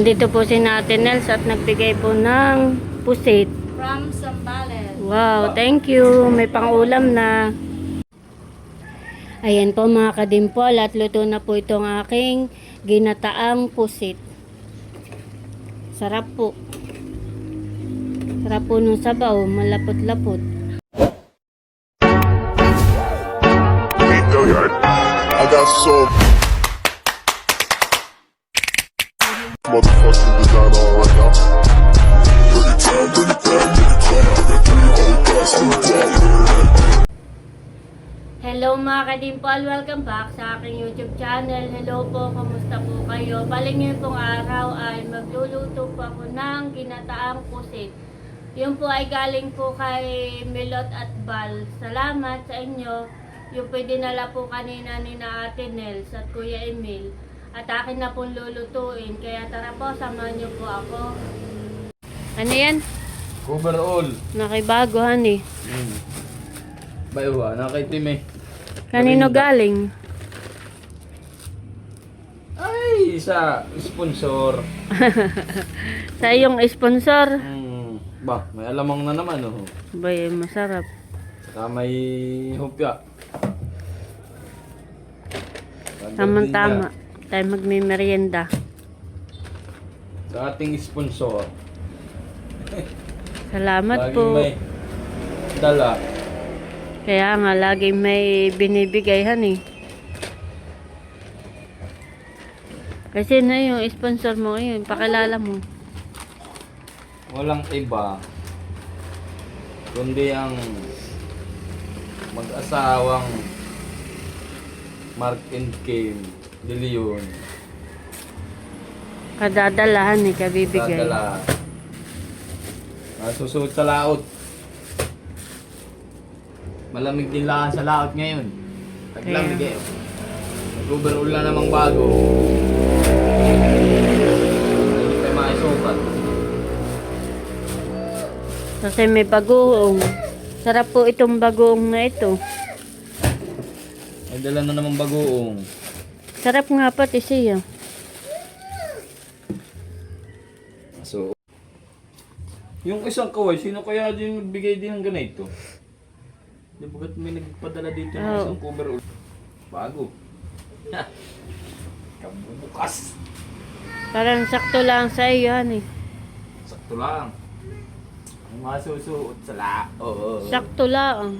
Dito po si Ate Nels at nagbigay po ng pusit. From Zambales. Wow, thank you. May pang-ulam na. Ayan po mga kadimpol at luto na po itong aking ginataang pusit. Sarap po. Sarap po nung sabaw, malapot-lapot. I got some motherfucking designer right now. Bring it down, bring it down, bring it down. I got 3 whole glass of water. Hello mga kadimpol, welcome back sa aking YouTube channel. Hello po, kamusta po kayo? Palingin pong araw ay magluluto po ako ng ginataang pusit. Yun po ay galing po kay Milot at Bal. Salamat sa inyo. Yung pwede nala po kanina ni na Ate Nels at Kuya Emil. At akin na pong lulutuin. Kaya tara po, samahan niyo po ako. Ano yan? Overall. Nakibagohan eh. Bayo nakaitim eh. Kanino galing? Ay, sa sponsor. Sa iyong sponsor? Ba, may alamang na naman oh. Bay, masarap. Saka may hopya. Tamang-tama. Tayo magme-merienda. Sa ating sponsor. Salamat Laging po. may dala. Kaya nga, laging may binibigay han eh. Kasi na yung sponsor mo yun, pakilala mo. Walang iba. Kundi ang mag-asawang Mark and Kim De Leon. Kadadalahan eh, kabibigay. Dadala. Susuot sa laot. Malamig din lang sa laot ngayon. Taglamig eh. Nag-overall na namang bago. Hindi tayo maisukat. Kasi may bagoong. Sarap po itong bagoong na ito. Ay dala na namang bagoong. Sarap nga pati siya. So, yung isang kaway, sino kaya din nagbigay din ng ganito? Di ba may nagpadala dito ng Oo. isang overall? Bago. Kabubukas. Parang sakto lang sa iyo han eh. Sakto lang. Ang mga susuot sa laot. Sakto lang.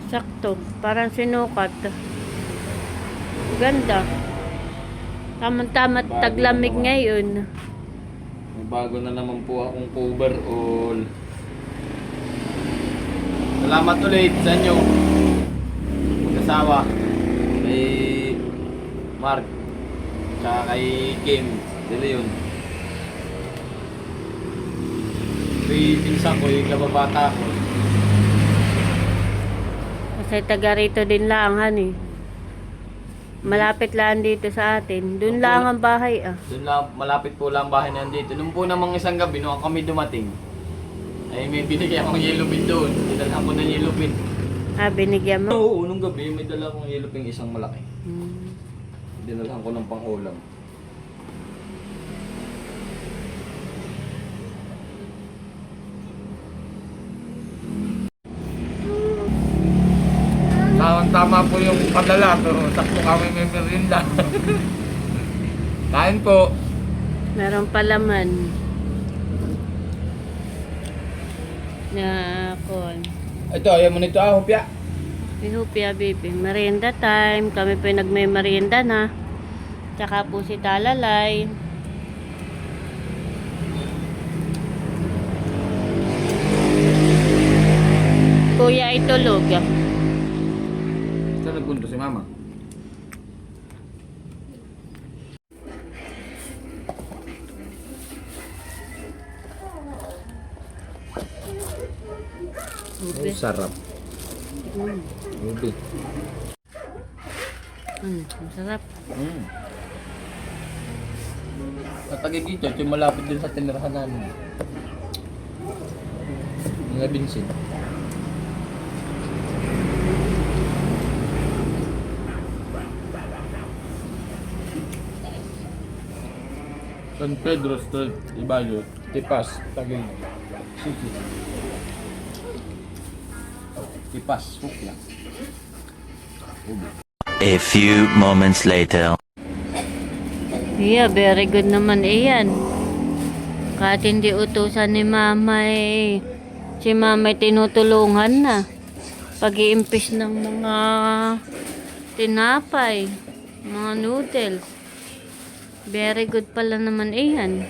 Sakto. Parang sinukat. Ganda. Tama-tama taglamig ngayon. May bago na naman po akong overall. Salamat ulit sa inyo. Mag-asawa. Kay Mark. Tsaka kay Kim De Leon. Kay pinsan ko yung kababata ko. Kasi taga rito din lang han eh. Malapit lang dito sa atin. Doon lang ang bahay ah. Doon lang, malapit po lang bahay na dito. Nung po namang isang gabi, nung kami dumating, ay may binigyan akong yellow pin doon. Dinalhan ko ng yellow pin. Ah, binigyan mo? Oo, nung gabi, may dala akong yellow pin isang malaki. Hmm. Dinalhan ko ng pang-ulam. Tama po yung padala, pero sakto kami may merienda. Kain po. Meron palaman. Na kon. Ito, ayaw mo nito hopya. Pihupia baby. Merienda time. Kami po nagme-merienda na. Tsaka po si Talalay. Kuya ay tulog. Saan nagpunto si mama? Ube. Sarap. Ube. Masarap. Matagay dito, yung malapit din sa tinirahan namin. Mga Binsin. San Pedro Street, Ibayo, Tipas, Taguig, City. Tipas, Hukla. A few moments later. Yeah, very good naman iyan. Kahit hindi utusan ni mama si mama tinutulungan na. Pag-iimpis ng mga tinapay, mga noodles. Very good pala naman iyan.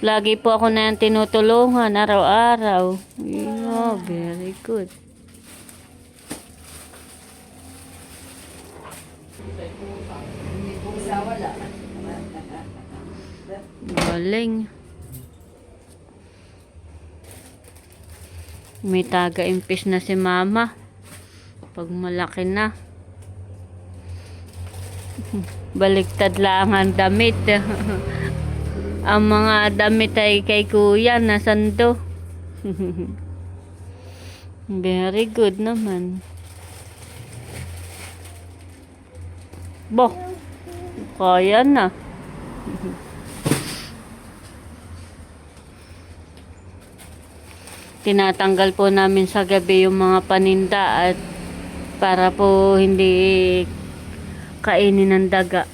Lagi po ako na yung tinutulungan araw-araw. Yeah, very good. Galing. May taga-impis na si mama. Pag malaki na. Baliktad lang ang damit. Ang mga damit ay kay kuya na sando. Very good naman. Bo, kaya na. Tinatanggal po namin sa gabi yung mga paninda at para po hindi kainin ng daga.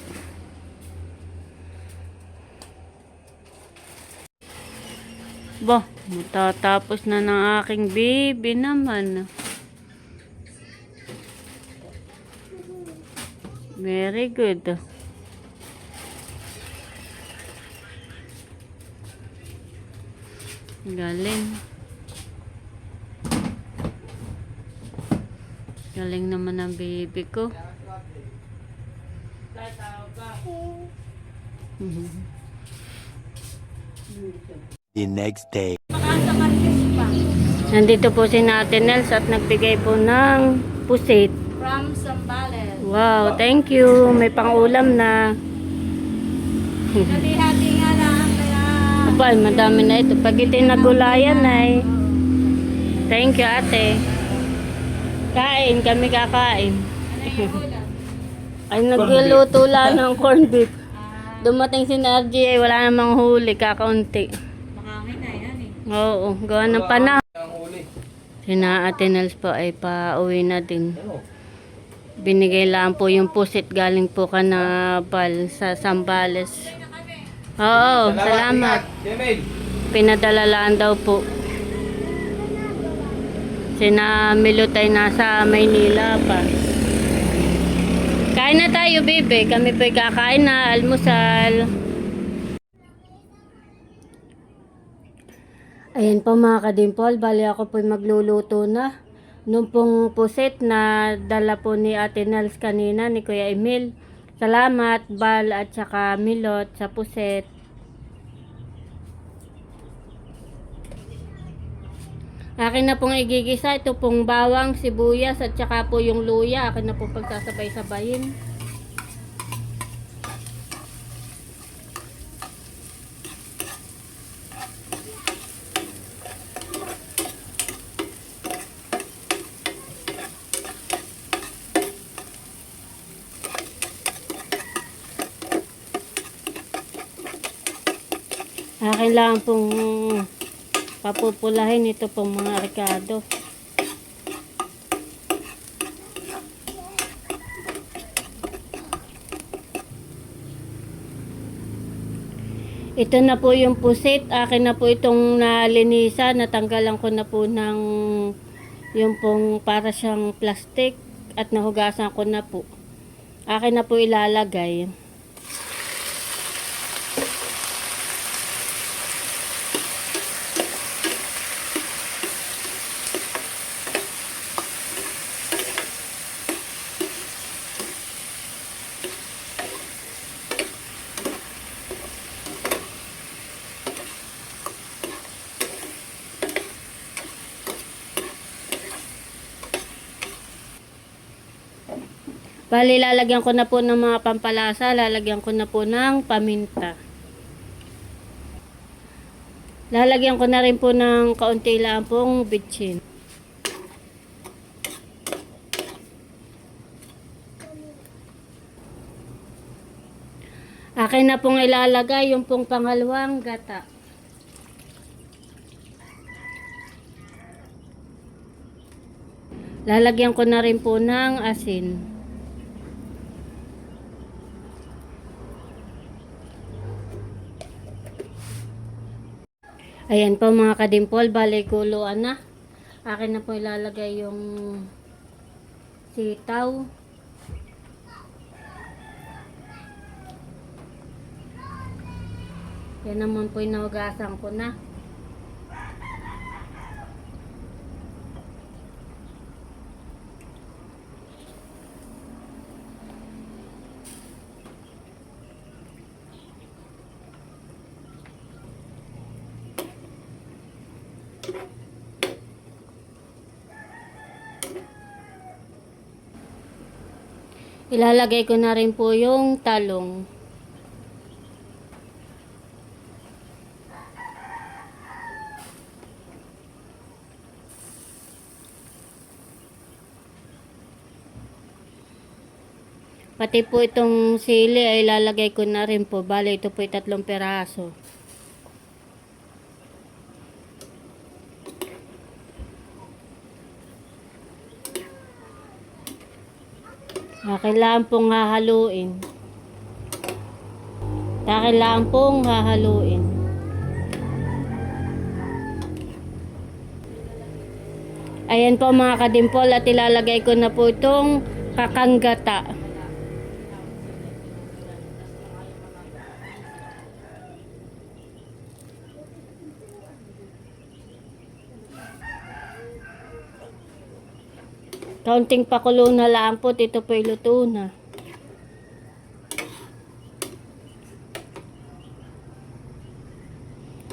Ba, matatapos na ng aking baby naman. Very good. Galing. Galing naman ang baby ko. The next day. Nandito po si Ate Nels at nagbigay po ng pusit. From Zambales. Wow, thank you. May pang-ulam na. Hati-hati nga lang kaya... Abay, madami na ito. Pag itinagulayan ay. Thank you, ate. Kain, kami kakain. Ay, nagluluto lang ng corned beef. Dumating si Narji ay wala namang huli, kakaunti. Makangin na yan eh. Oo, gawa ng panahon. Ang uli. Sina Ate Nels po ay pauwi na din. Ano? Binigay lang po yung pusit galing po ka na bal sa Zambales. Oo, salamat. Jamil. Pinadala lang daw po. Sina Milot ay nasa Maynila pa. Kain na tayo, bebe. Kami po'y kakain na, almusal. Ayan po mga kadimpol, bali ako po'y magluluto na. Nung pong pusit na dala po ni Ate Nels kanina, ni Kuya Emil. Salamat, Bal at saka Milot sa pusit. Akin na pong igigisa, ito pong bawang, sibuyas at saka po yung luya. Akin na pong pagsasabay-sabayin. Akin lang pong papupulahin ito pong mga rekado. Ito na po yung pusit. Akin na po itong nalinisan. Natanggalan ko na po ng yung pong para siyang plastic at nahugasan ko na po. Akin na po ilalagay. Bali, lalagyan ko na po ng mga pampalasa, lalagyan ko na po ng paminta. Lalagyan ko na rin po ng kaunti lang pong bitchin. Akin na pong ilalagay yung pong pangalawang gata. Lalagyan ko na rin po ng asin. Ayan po mga kadimpol, bali kuluan na. Akin na po ilalagay yung sitaw. Yan naman po inugasan ko na. Ilalagay ko na rin po yung talong. Pati po itong sili ay ilalagay ko na rin po. Bale, ito po ay 3 peraso. Kailangan pong hahaluin. Kailangan pong hahaluin. Ayan po mga kadimpol at ilalagay ko na po itong kakanggata. Kaunting pakulo na lang po, ito po iluto na.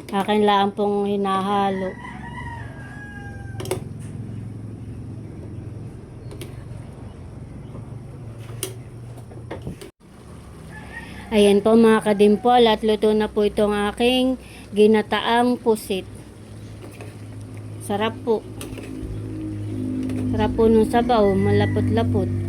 Akin lang pong hinahalo. Ayan po mga kadimpol at luto na po itong aking ginataang pusit. Sarap po. Sarap po nung sabaw, malapot-lapot.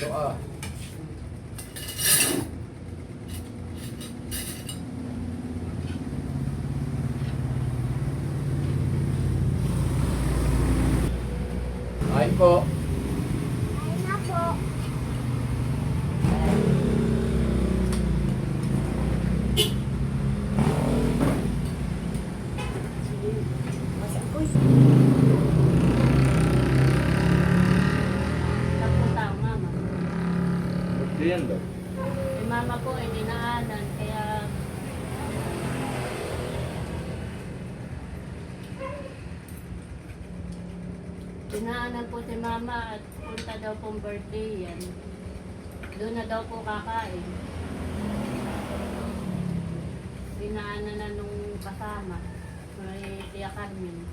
Doa. Ay po. Napunta ang mama. Diyan daw. Si mama po ay dinaanan, kaya dinaanan po si mama at punta daw pong birthday yan. Doon na daw po kakain. Dinaanan na nung kasama. May Tia Carmen.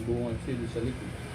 Bungad sila sa likod.